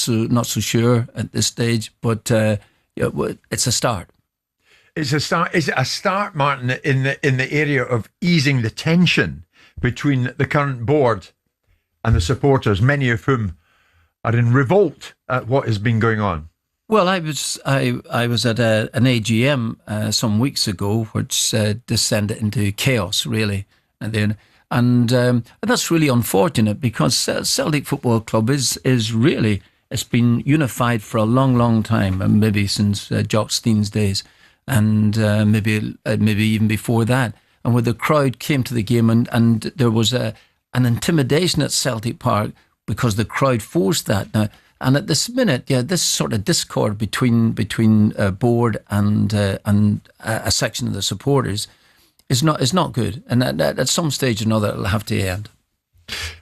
so sure at this stage, but it's a start. It's a start. Is it a start, Martin, in the area of easing the tension between the current board and the supporters, many of whom are in revolt at what has been going on? Well, I was at an AGM some weeks ago, which descended into chaos, really, and that's really unfortunate, because Celtic Football Club is really, it's been unified for a long, long time, and maybe since Jock Stein's days, and maybe even before that. And when the crowd came to the game, and there was an intimidation at Celtic Park because the crowd forced that. Now, and at this minute, this sort of discord between board and a section of the supporters is not good. And at some stage or another, it'll have to end.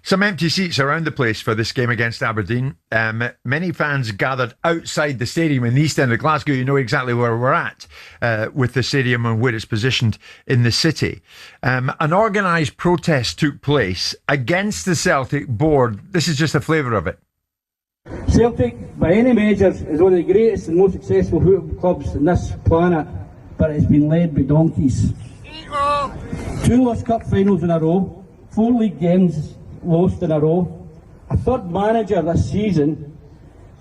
Some empty seats around the place for this game against Aberdeen. Many fans gathered outside the stadium in the east end of Glasgow. You know exactly where we're at with the stadium and where it's positioned in the city. An organised protest took place against the Celtic board. This is just a flavour of it. Celtic, by any measures, is one of the greatest and most successful football clubs on this planet, but it's been led by donkeys. 2 lost cup finals in a row, 4 league games lost in a row, a third manager this season,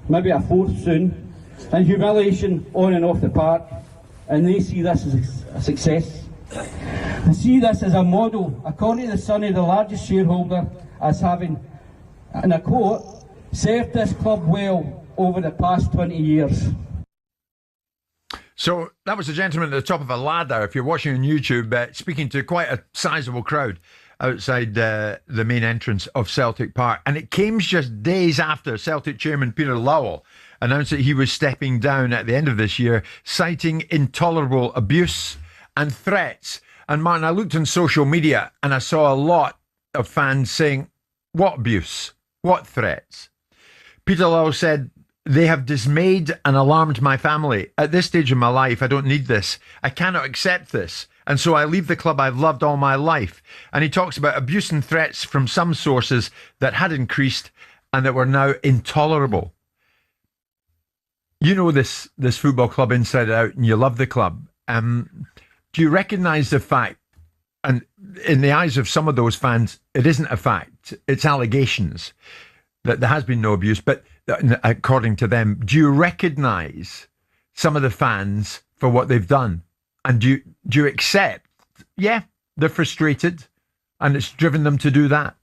maybe a fourth soon, and humiliation on and off the park, and they see this as a success. They see this as a model, according to the Sunny, the largest shareholder, as having, and I quote, served this club well over the past 20 years. So that was a gentleman at the top of a ladder, if you're watching on YouTube, speaking to quite a sizable crowd outside the main entrance of Celtic Park. And it came just days after Celtic chairman Peter Lowell announced that he was stepping down at the end of this year, citing intolerable abuse and threats. And Martin, I looked on social media and I saw a lot of fans saying, what abuse? What threats? Peter Lowell said, "They have dismayed and alarmed my family. At this stage of my life, I don't need this. I cannot accept this. And so I leave the club I've loved all my life." And he talks about abuse and threats from some sources that had increased and that were now intolerable. You know this football club inside out, and you love the club. Do you recognise the fact, and in the eyes of some of those fans, it isn't a fact, it's allegations, that there has been no abuse, but according to them, do you recognise some of the fans for what they've done? And do you accept, they're frustrated and it's driven them to do that?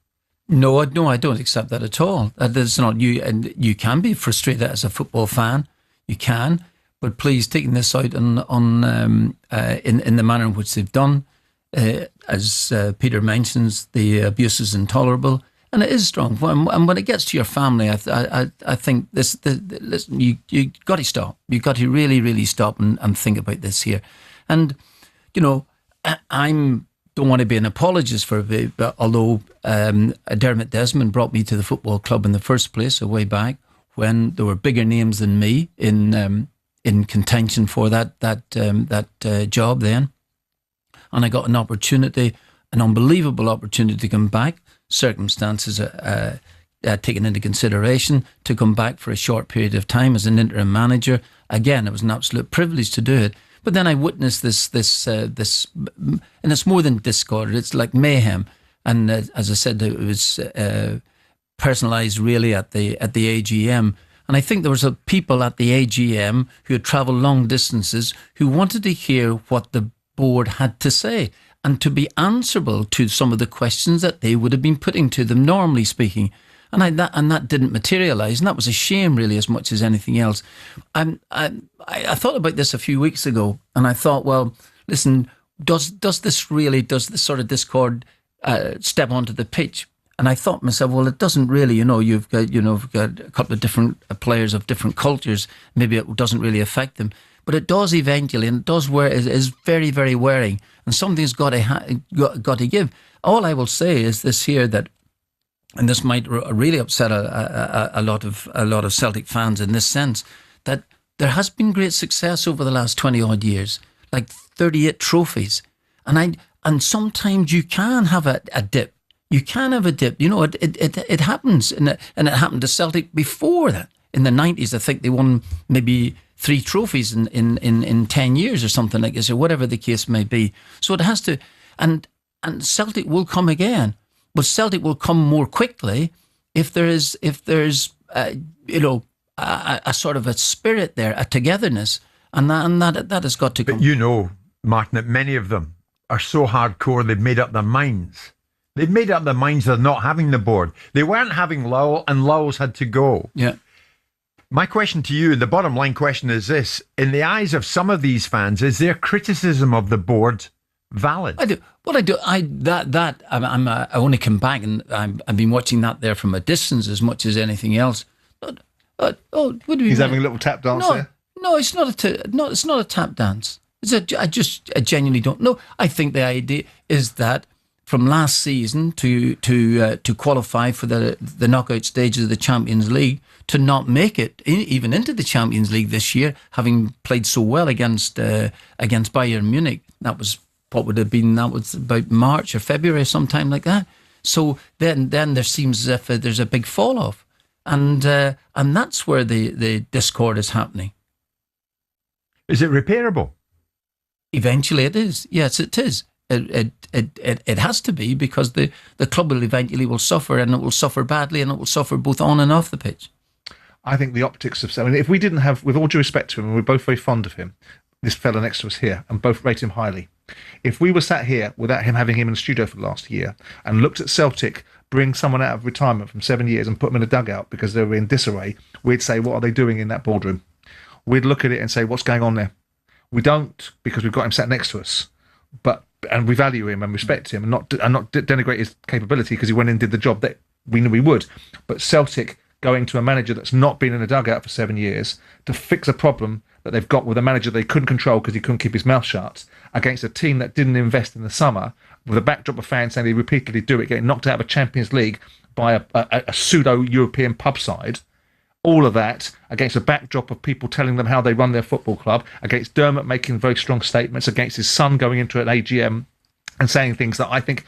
No, I don't accept that at all. That is not you, and you can be frustrated as a football fan. You can, but please, taking this out in the manner in which they've done, as Peter mentions, the abuse is intolerable. And it is strong. And when it gets to your family, I think listen, you got to stop. You got to really, really stop and think about this here. And, you know, I don't want to be an apologist for it, but although Dermot Desmond brought me to the football club in the first place, a way back, when there were bigger names than me in contention for that job then, and I got an opportunity, an unbelievable opportunity to come back. Circumstances taken into consideration, to come back for a short period of time as an interim manager. Again, it was an absolute privilege to do it. But then I witnessed this, and it's more than discord. It's like mayhem. And as I said, it was personalised really at the AGM. And I think there was people at the AGM who had travelled long distances who wanted to hear what the board had to say, and to be answerable to some of the questions that they would have been putting to them, normally speaking. And that didn't materialise, and that was a shame, really, as much as anything else. I thought about this a few weeks ago, and I thought, well, listen, does this sort of discord step onto the pitch? And I thought to myself, well, it doesn't really. You've got a couple of different players of different cultures. Maybe it doesn't really affect them. But it does eventually, and it does where it is very, very wearing, and something's got to give. All I will say is this here, that, and this might really upset a lot of Celtic fans in this sense, that there has been great success over the last 20 odd years, like 38 trophies, and sometimes you can have a dip. You can have a dip. It happens, and it happened to Celtic before that. in the 90s, I think they won maybe 3 trophies in 10 years or something like this, or whatever the case may be. So it has to, and Celtic will come again, but Celtic will come more quickly if there's a sort of a spirit there, a togetherness, and that has got to come. But you know, Martin, that many of them are so hardcore they've made up their minds. They've made up their minds they're not having the board. They weren't having Lowell, and Lowell's had to go. Yeah. My question to you, the bottom line question is this: in the eyes of some of these fans, is their criticism of the board valid? I only come back, and I've been watching that there from a distance as much as anything else. He's having a little tap dance there. No, it's not a tap dance. I genuinely don't know. I think the idea is that from last season to qualify for the knockout stages of the Champions League, to not make it even into the Champions League this year, having played so well against Bayern Munich. That was what would have been. That was about March or February, sometime like that. So then there seems as if there's a big fall off, and that's where the discord is happening. Is it repairable? Eventually, it is. Yes, it is. It has to be, because the club will eventually suffer, and it will suffer badly, and it will suffer both on and off the pitch. I think the optics of... I mean, if we didn't have, with all due respect to him, and we're both very fond of him, this fella next to us here, and both rate him highly. If we were sat here without having him in the studio for the last year, and looked at Celtic bring someone out of retirement from 7 years and put them in a dugout because they were in disarray, we'd say, what are they doing in that boardroom? We'd look at it and say, what's going on there? We don't, because we've got him sat next to us, and we value him and respect him, and not denigrate his capability, because he went in and did the job that we knew he would. But Celtic going to a manager that's not been in a dugout for 7 years to fix a problem that they've got with a manager they couldn't control because he couldn't keep his mouth shut, against a team that didn't invest in the summer, with a backdrop of fans saying they repeatedly do it, getting knocked out of a Champions League by a pseudo-European pub side. All of that against a backdrop of people telling them how they run their football club, against Dermot making very strong statements, against his son going into an AGM and saying things that I think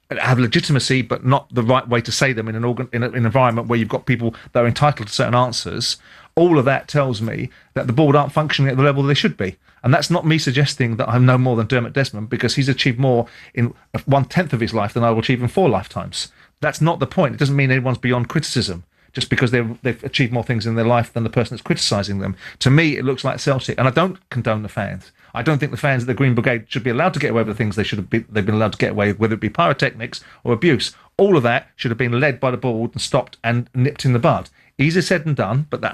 have legitimacy, but not the right way to say them in an environment where you've got people that are entitled to certain answers. All of that tells me that the board aren't functioning at the level they should be. And that's not me suggesting that I'm no more than Dermot Desmond, because he's achieved more in 1/10 of his life than I will achieve in 4 lifetimes. That's not the point. It doesn't mean anyone's beyond criticism just because they've achieved more things in their life than the person that's criticising them. To me, it looks like Celtic, and I don't condone the fans. I don't think the fans of the Green Brigade should be allowed to get away with the things they've been allowed to get away with, whether it be pyrotechnics or abuse. All of that should have been led by the board and stopped and nipped in the bud. Easier said than done, but that